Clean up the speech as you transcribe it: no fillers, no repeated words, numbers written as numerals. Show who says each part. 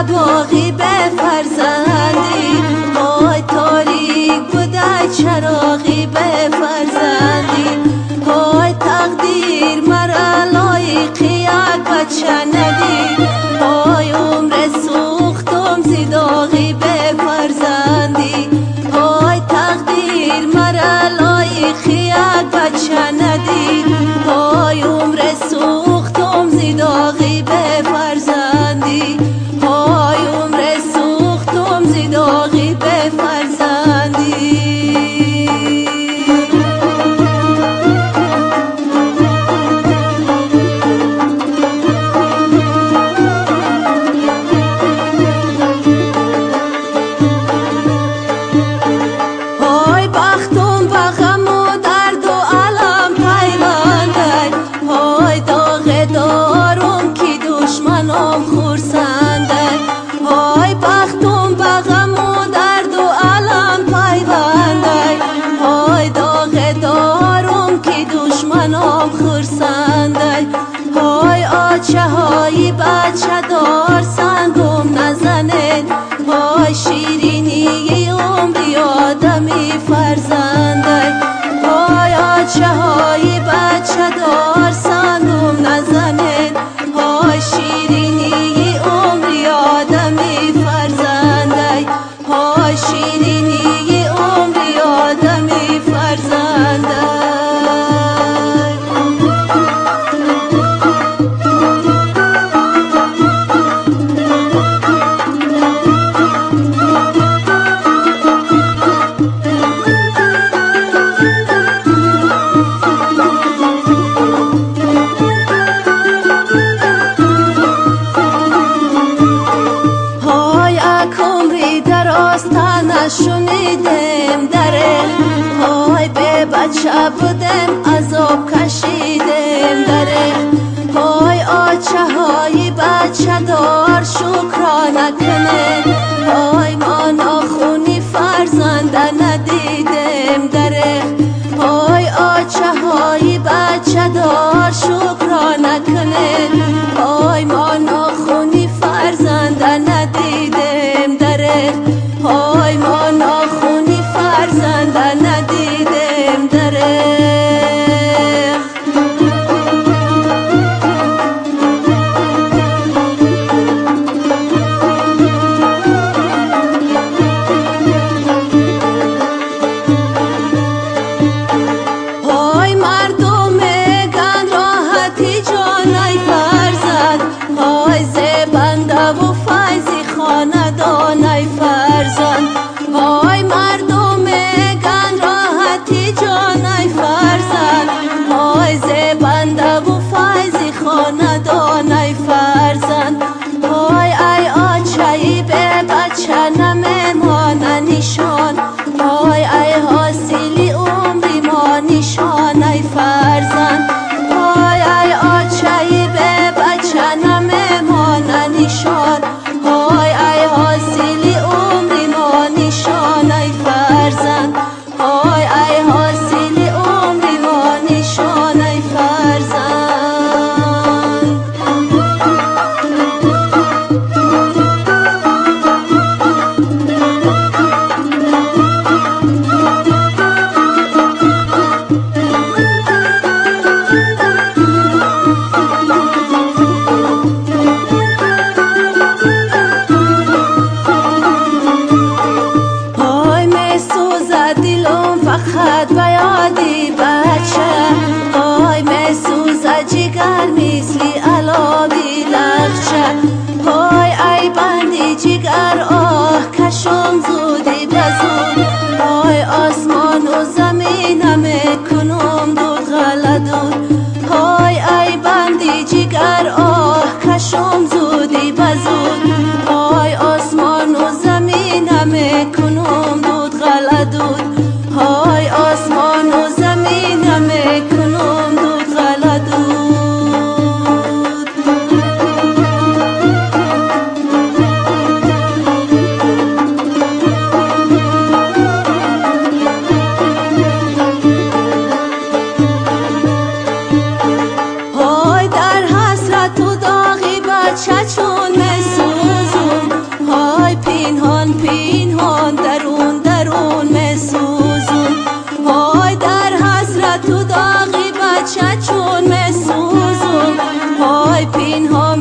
Speaker 1: باقی به فرزندی، وای تاریک بوده چراغی به فرزندی، وای تقدیر مرا لایق یک بچه ندید، وای عمر سوختم زیداغی به فرزندی، وای تقدیر مرا لایق یک بچه ندید، وای عمر سوختم زیداغی به فرزندی، وای عمر سوختم زیداغی به فرزندی. وای بختم به غم و درد و علم پیوندی، وای داغ دارم که دشمنام خورسندی، وای بختم به غم و درد و علم پیوندی، وای داغ دارم که دشمنام خورسندی، وای آچه های بچه دار سنگم نزنه، وای شیرینی عمری آدمی فرزندی، وای آچه های بچه دار سنگم نزنه، وای شیرینی عمری آدمی فرزندی، وای شیرینی عمری آدمی فرزندی. شنیدم دره، های به بچه بودم عذاب کشیدم دره، های آچه های بچه دار شکرانه کنه، های ما ناخونی فرزنده ندیدم دره، های آچه های بچه دار شکرانه کنه، های ما ناخونی فرزنده ندیدم دره، های ما ناخونی فرزنده ندیدم دره. های مردم میگن راحتی جانای فرزند، های زبنده و فیضی خاندانای فرزند، های مردم میگن راحتی جانای فرزند، های زبنده و فیضی خاندانای فرزند، های ای آچهی به بچه نمیمانه نشان، های ای حاصلی عمری ما نشانای فرزند، های ای آچهی به بچه نمیمانه نشان، های ای حاصلی عمری ما نشانای فرزند، های ای حاصلی عمری ما نشانای فرزند. جان درون درون مسوزون های در حسرت و داغی بچه چون مسوزون های پینهام